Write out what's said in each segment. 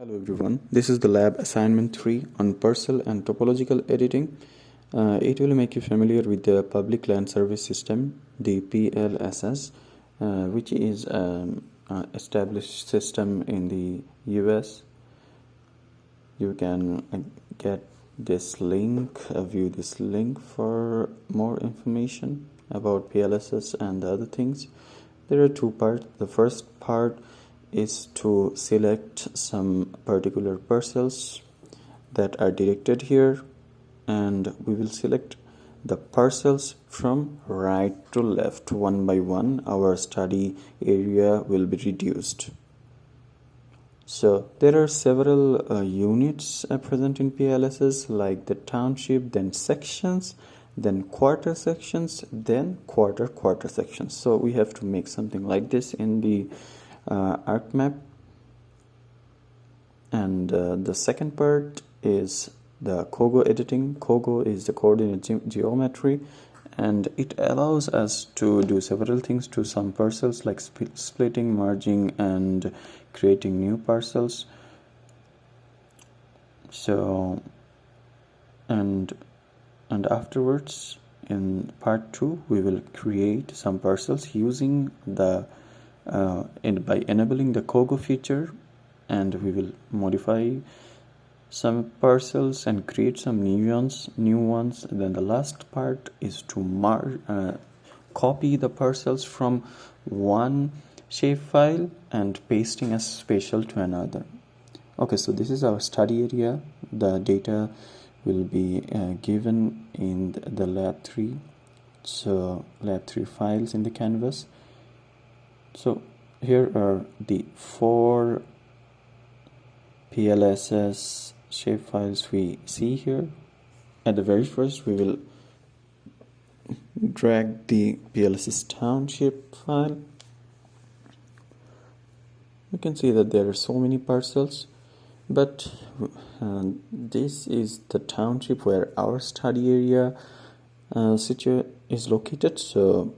Hello everyone, this is the lab assignment 3 on parcel and topological editing. It will make you familiar with the public land service system, the PLSS, which is an established system in the US. You can get this link, view this link for more information about PLSS and the other things. There are two parts. The first part is to select some particular parcels that are directed here, and we will select the parcels from right to left one by one. Our study area will be reduced. So there are several units present in PLSS, like the township, then sections, then quarter sections, then quarter sections. So we have to make something like this in the arc map. And the second part is the COGO editing. COGO is the coordinate geometry, and it allows us to do several things to some parcels, like splitting, merging, and creating new parcels. So and afterwards, in part 2, we will create some parcels using the by enabling the COGO feature, and we will modify some parcels and create some new ones. Then the last part is to copy the parcels from one shapefile and pasting a spatial to another. Okay, so this is our study area. The data will be given in the lab 3. So lab 3 files in the canvas. So here are the 4 PLSS shapefiles we see here. At the very first, we will drag the PLSS township file. You can see that there are so many parcels, but this is the township where our study area is located. So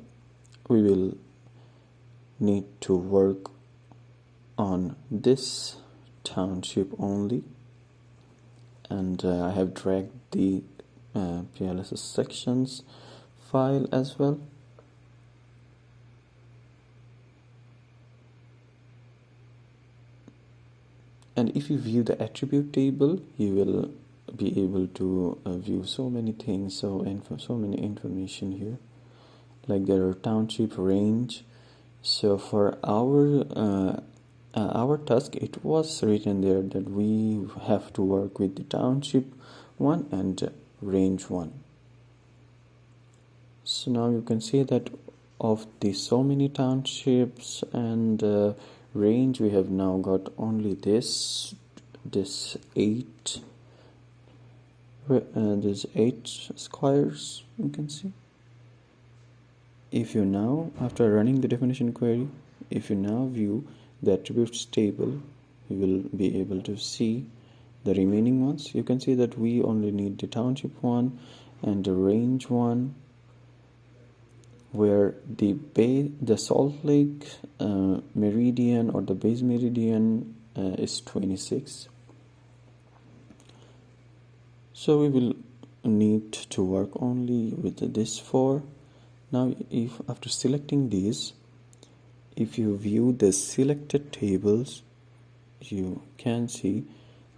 we will need to work on this township only, and I have dragged the PLSS sections file as well. And if you view the attribute table, you will be able to view so many things, so many information here. Like there are township, range. So for our task, it was written there that we have to work with the township one and range one. So now you can see that of the so many townships and range, we have now got only this 8 there's 8 squares, you can see. If you now, after running the definition query, if you now view the attributes table, you will be able to see the remaining ones. You can see that we only need the township one and the range one, where the Salt Lake meridian or the base meridian is 26. So we will need to work only with this 4. Now, if after selecting these, if you view the selected tables, you can see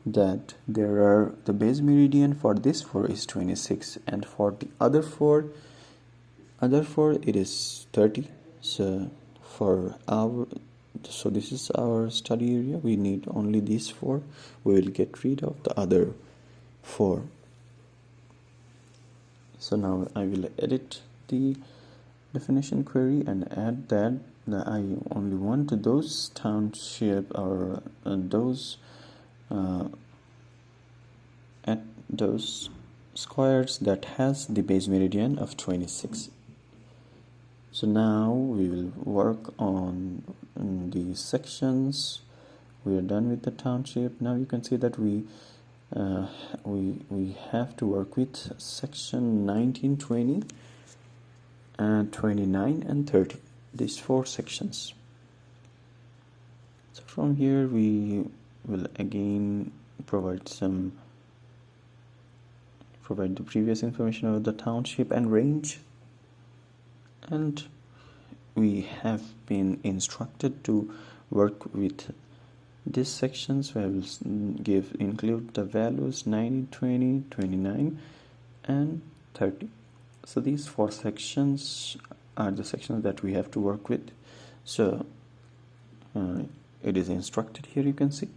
that there are the base meridian for this 4 is 26, and for the other four it is 30. So this is our study area. We need only these 4. We will get rid of the other 4. So now I will edit the definition query and add that I only want those township or those squares that has the base meridian of 26. So now we will work on the sections. We are done with the township. Now you can see that we have to work with section 19, 20, 29 and 30, these 4 sections. So from here we will again provide the previous information about the township and range, and we have been instructed to work with this section, so I will include the values 90, 20, 29 and 30. So these 4 sections are the sections that we have to work with. So it is instructed here, you can see.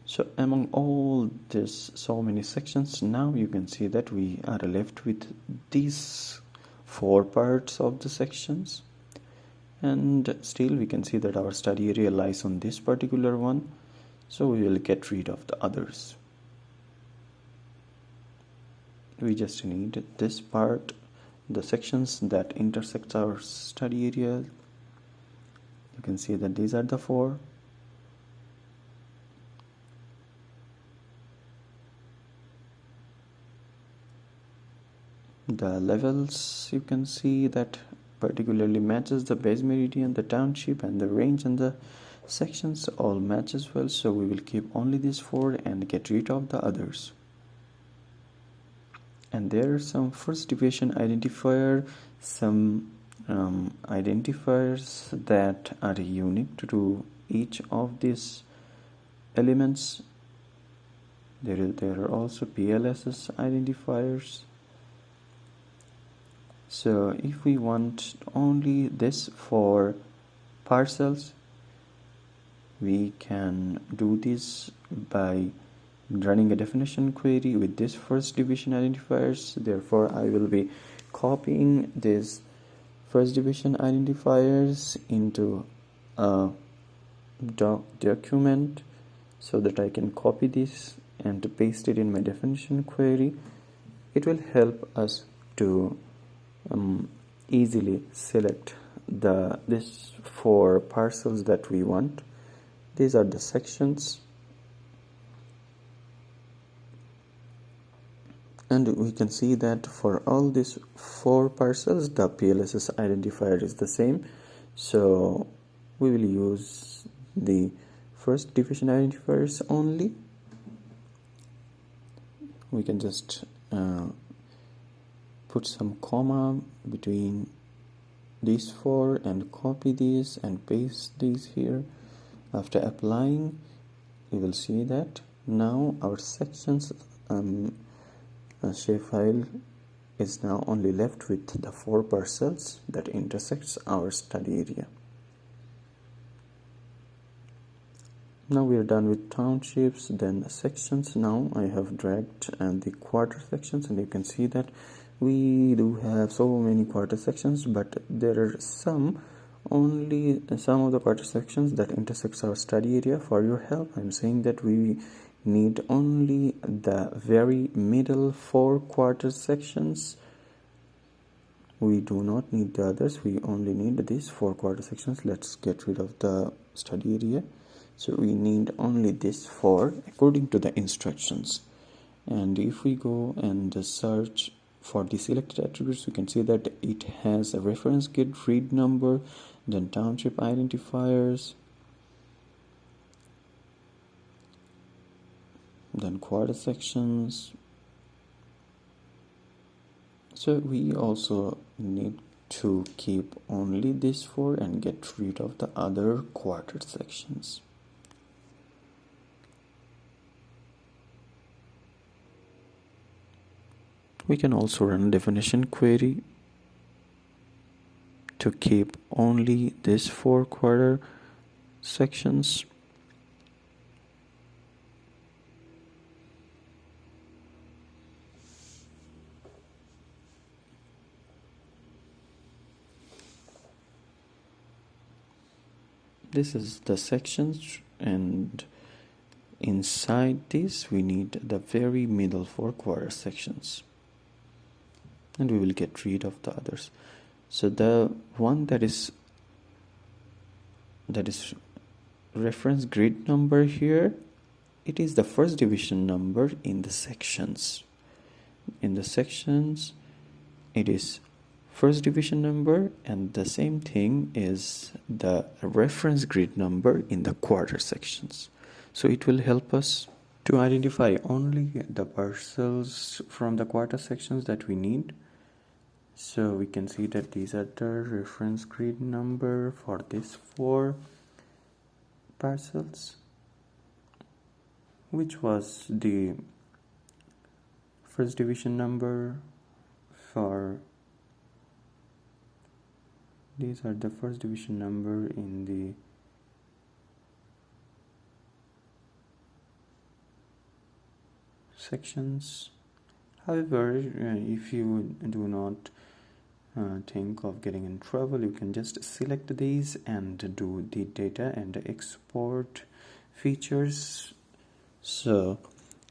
So among all this so many sections, now you can see that we are left with these 4 parts of the sections, and still we can see that our study area lies on this particular one, so we will get rid of the others. We just need this part, the sections that intersect our study area. You can see that these are the 4. The levels, you can see that particularly matches the base meridian, the township, and the range, and the sections all match as well, so we will keep only these 4 and get rid of the others. And there are some first division identifier, some identifiers that are unique to each of these elements. There are also PLSS identifiers. So if we want only this for parcels, we can do this by running a definition query with this first division identifiers. Therefore, I will be copying this first division identifiers into a document so that I can copy this and to paste it in my definition query. It will help us to easily select this 4 parcels that we want. These are the sections, and we can see that for all these 4 parcels the PLSS identifier is the same, so we will use the first division identifiers only. We can just put some comma between these 4 and copy these and paste these here. After applying, you will see that now our sections shapefile is now only left with the 4 parcels that intersects our study area. Now we are done with townships, then the sections. Now I have dragged the quarter sections, and you can see that we do have so many quarter sections, but there are only some of the quarter sections that intersects our study area. For your help, I'm saying that we need only the very middle 4 quarter sections. We do not need the others, we only need these 4 quarter sections. Let's get rid of the study area. So we need only this 4 according to the instructions. And if we go and search for the selected attributes, we can see that it has a reference grid read number, then township identifiers, then quarter sections. So we also need to keep only this 4 and get rid of the other quarter sections. We can also run definition query to keep only these 4 quarter sections. This is the sections, and inside this we need the very middle 4 quarter sections, and we will get rid of the others. So the one that is reference grid number here, it is the first division number in the sections. In the sections it is first division number, and the same thing is the reference grid number in the quarter sections. So it will help us to identify only the parcels from the quarter sections that we need. So we can see that these are the reference grid number for these 4 parcels, which was the first division number for these are the first division number in the sections. However, if you do not think of getting in trouble, you can just select these and do the data and export features. So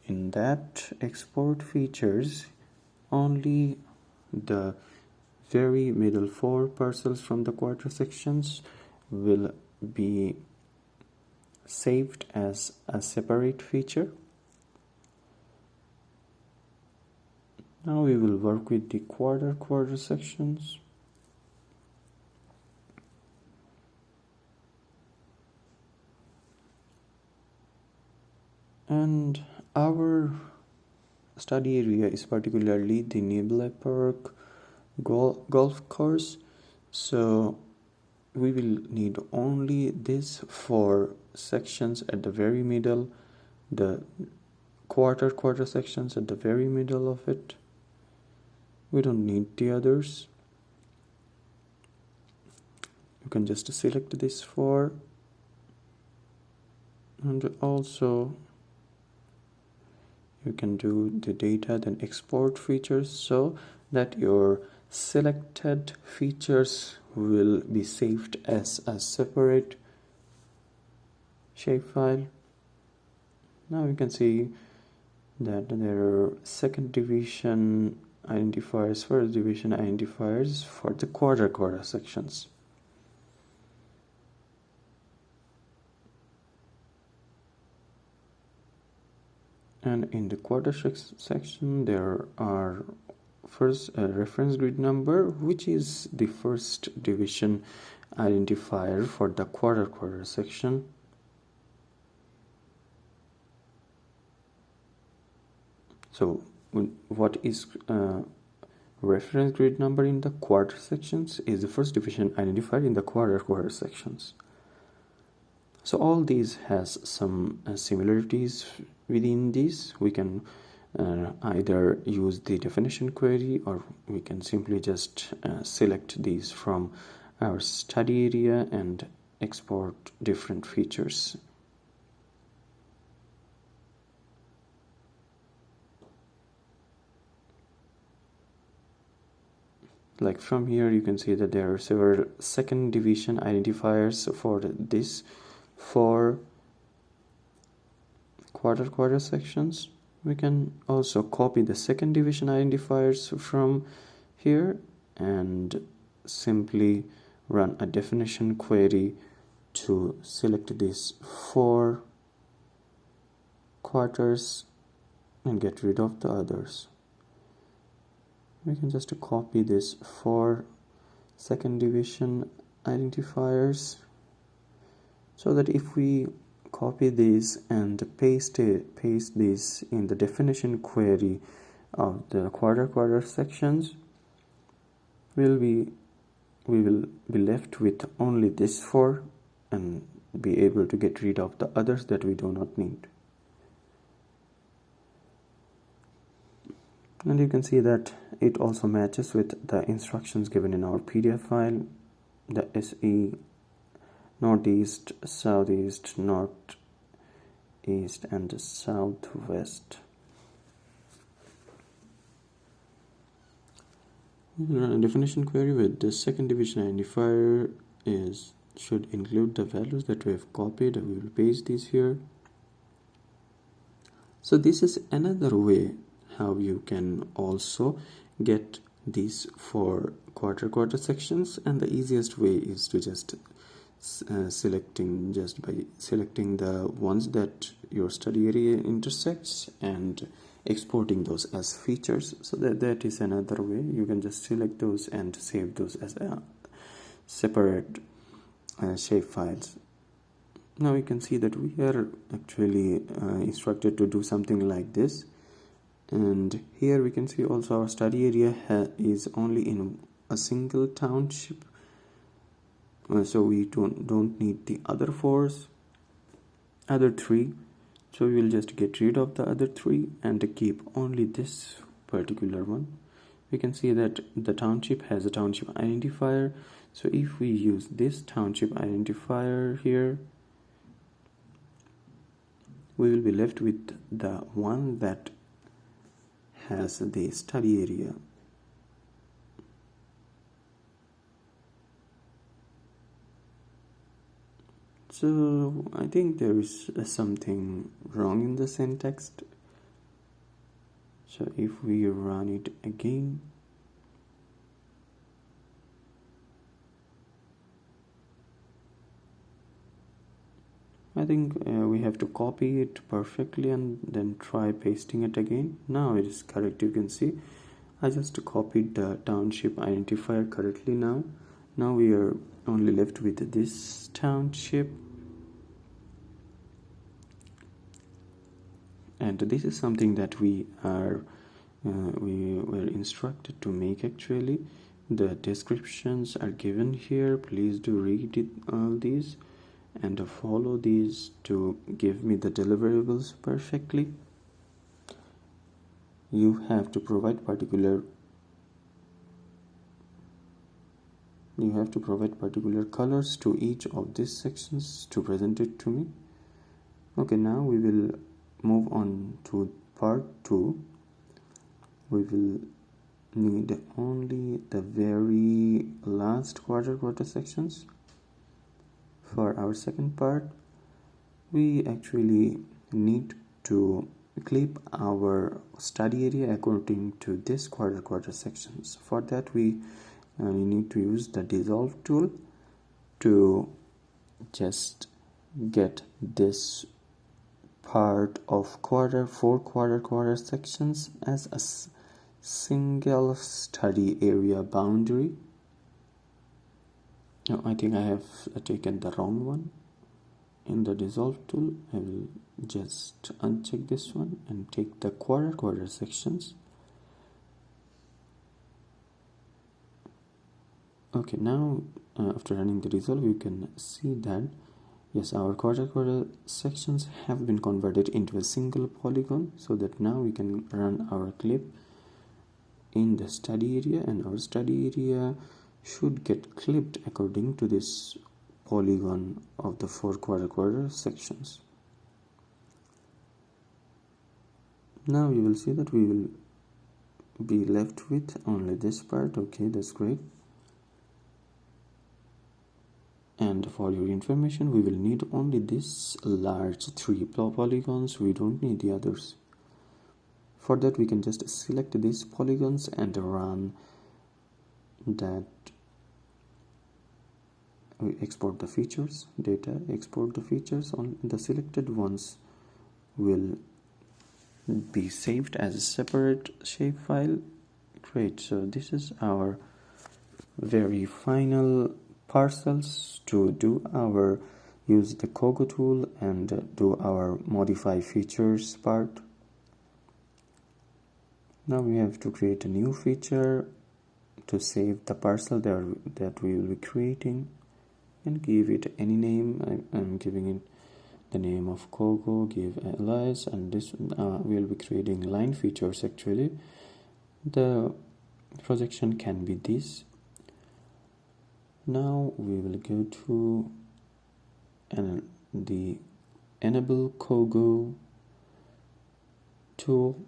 in that export features, only the very middle 4 parcels from the quarter sections will be saved as a separate feature. Now we will work with the quarter sections. And our study area is particularly the Nebula Park golf course. So we will need only this 4 sections at the very middle, the quarter sections at the very middle of it. We don't need the others. You can just select this 4, and also you can do the data then export features, so that your selected features will be saved as a separate shapefile. Now you can see that there are second division identifiers, first division identifiers for the quarter sections. And in the quarter section there are first reference grid number, which is the first division identifier for the quarter section. So what is reference grid number in the quarter sections is the first division identifier in the quarter sections. So all these has some similarities within these. We can either use the definition query, or we can simply just select these from our study area and export different features. Like from here you can see that there are several second division identifiers for this 4 quarter sections. We can also copy the second division identifiers from here and simply run a definition query to select these 4 quarters and get rid of the others. We can just copy this 4 second division identifiers, so that if we copy these and paste these in the definition query of the quarter sections, we will be left with only this 4 and be able to get rid of the others that we do not need. And you can see that it also matches with the instructions given in our PDF file, the SE, northeast, southeast, northeast, and southwest. We will run a definition query with the second division identifier should include the values that we have copied. We will paste these here. So this is another way how you can also get these 4 quarter sections, and the easiest way is to just by selecting the ones that your study area intersects and exporting those as features. So that is another way. You can just select those and save those as a separate shape files. Now you can see that we are actually instructed to do something like this, and here we can see also our study area is only in a single township, so we don't need the other three. So we will just get rid of the other three and keep only this particular one. We can see that the township has a township identifier, so if we use this township identifier here, we will be left with the one that has the study area. So I think there is something wrong in the syntax. So if we run it again, I think we have to copy it perfectly and then try pasting it again. Now it is correct. You can see I just copied the township identifier correctly. Now we are only left with this township, and this is something that we were instructed to make. Actually, the descriptions are given here. Please do read it, all these, and follow these to give me the deliverables perfectly. You have to provide particular colors to each of these sections to present it to me. Okay, now we will move on to part 2. We will need only the very last quarter sections. For our second part, we actually need to clip our study area according to this quarter sections. For that, we need to use the dissolve tool to just get this part of four quarter sections as a single study area boundary. Now I think I have taken the wrong one. In the dissolve tool, I will just uncheck this one and take the quarter sections. Okay, now after running the dissolve, you can see that yes, our quarter sections have been converted into a single polygon, so that now we can run our clip in the study area, and our study area should get clipped according to this polygon of the four quarter sections. Now you will see that we will be left with only this part. Okay, that's great. And for your information, we will need only this large 3 polygons. We don't need the others. For that, we can just select these polygons and run that. We export the features, data, export the features. On the selected ones will be saved as a separate shapefile. Great. So this is our very final parcels to use the COGO tool and do our modify features part. Now we have to create a new feature to save the parcel that we will be creating, and give it any name. I'm giving it the name of COGO, give alias, and this we will be creating line features. Actually, the projection can be this. Now we will go to the enable COGO tool.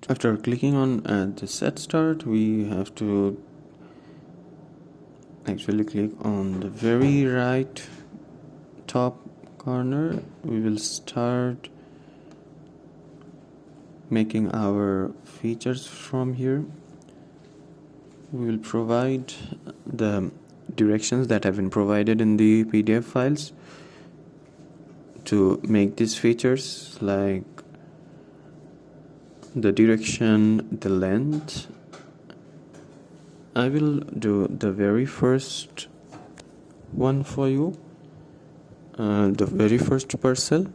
After clicking on the set start, we have to actually click on the very right top corner. We will start making our features from here. We will provide the directions that have been provided in the PDF files to make these features like the direction, the length. I will do the very first one for you, the very first parcel,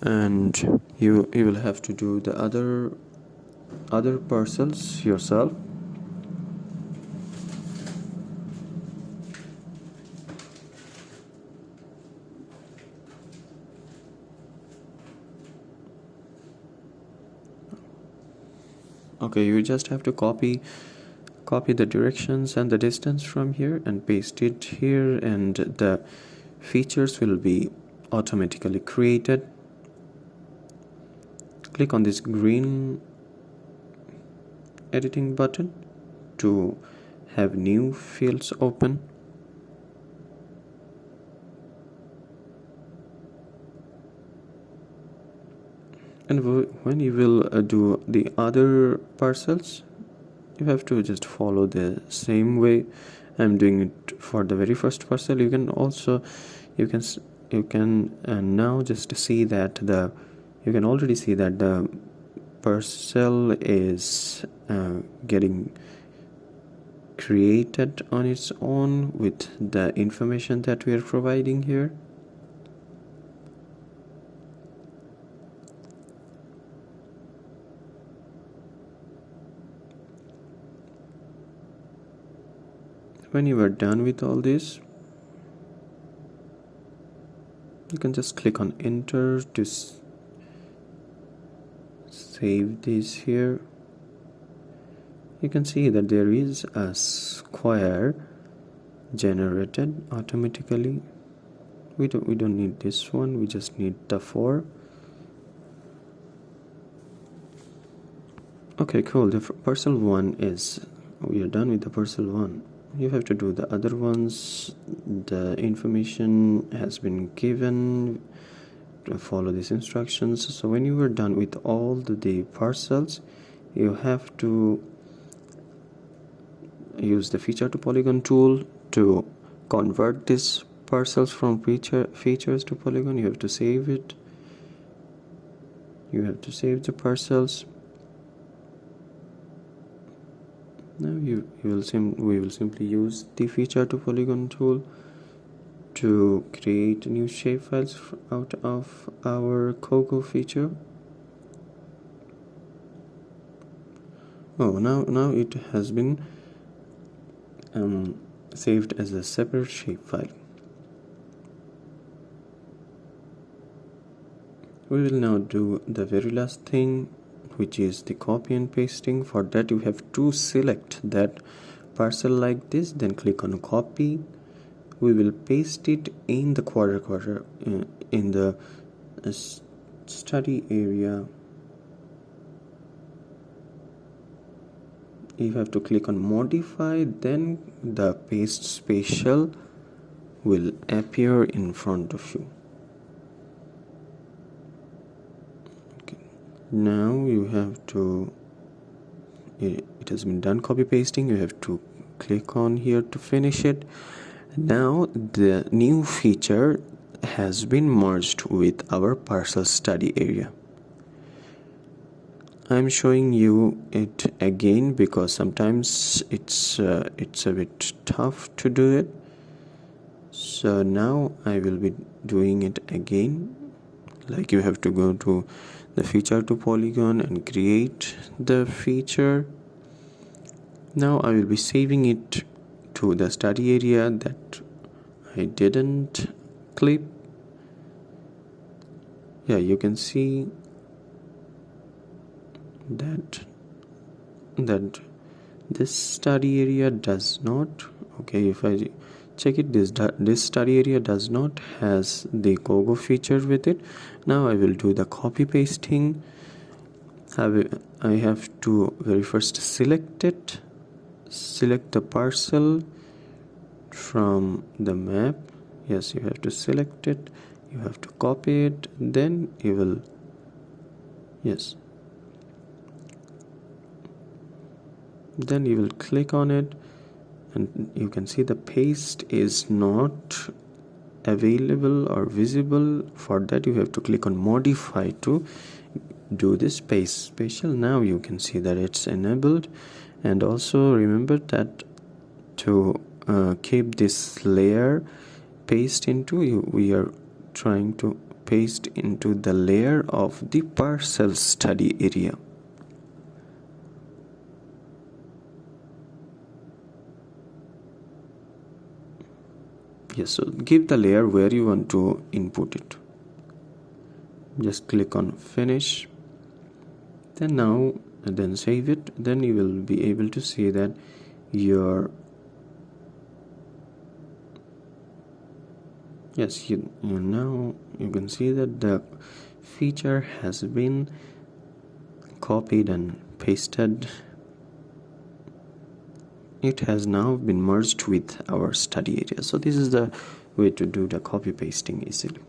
and you will have to do the other parcels yourself. Okay, you just have to copy the directions and the distance from here and paste it here, and the features will be automatically created. Click on this green editing button to have new fields open. And when you will do the other parcels, you have to just follow the same way I'm doing it for the very first parcel. You can also now just see that you can already see that the parcel is getting created on its own with the information that we are providing here. When you are done with all this, you can just click on enter to save this here. You can see that there is a square generated automatically. We don't need this one, we just need the 4. Okay, cool. The parcel 1 is, we are done with the parcel 1. You have to do the other ones. The information has been given to follow these instructions. So when you are done with all the parcels, you have to use the feature to polygon tool to convert these parcels from features to polygon. You have to save it. You have to save the parcels. Now we will simply use the feature to polygon tool to create new shapefiles out of our COGO feature. Oh, now it has been saved as a separate shapefile. We will now do the very last thing, which is the copy and pasting. For that, you have to select that parcel like this, then click on copy. We will paste it in the quarter in the study area. You have to click on modify, then the paste spatial will appear in front of you. Now you have to, it has been done copy pasting, you have to click on here to finish it. Now the new feature has been merged with our parcel study area. I'm showing you it again because sometimes it's a bit tough to do it. So now I will be doing it again. Like you have to go to the feature to polygon and create the feature. Now I will be saving it to the study area that I didn't clip. Yeah, you can see that this study area does not, okay, if I check it, this study area does not has the COGO feature with it. Now I will do the copy pasting. I have to very first select the parcel from the map. Yes, you have to select it, you have to copy it, then you will, yes, then you will click on it, and you can see the paste is not available or visible. For that you have to click on modify to do this spatial. Now you can see that it's enabled. And also remember that to keep this layer paste into, we are trying to paste into the layer of the parcel study area. Yes, so give the layer where you want to input it. Just click on finish. Then save it. Then you will be able to see that your now you can see that the feature has been copied and pasted. It has now been merged with our study area. So this is the way to do the copy pasting easily.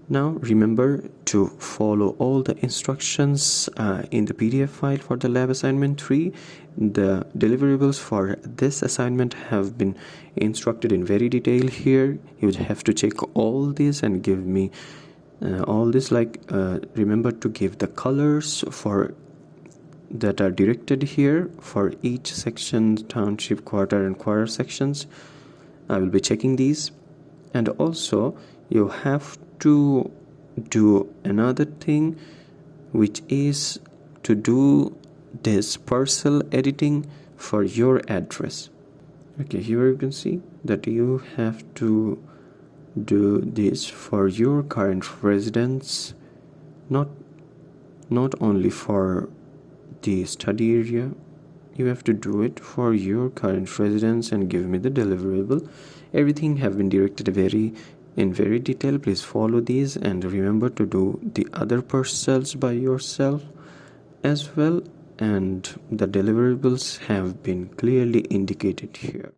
Now remember to follow all the instructions in the PDF file for the lab assignment 3. The deliverables for this assignment have been instructed in very detail here. You would have to check all this and give me all this, remember to give the colors for that are directed here for each section, township, quarter and quarter sections. I will be checking these. And also you have to do another thing, which is to do this parcel editing for your address. Okay, here you can see that you have to do this for your current residence, not only for the study area. You have to do it for your current residence and give me the deliverable. Everything have been directed in very detail. Please follow these and remember to do the other parcels by yourself as well, and the deliverables have been clearly indicated here.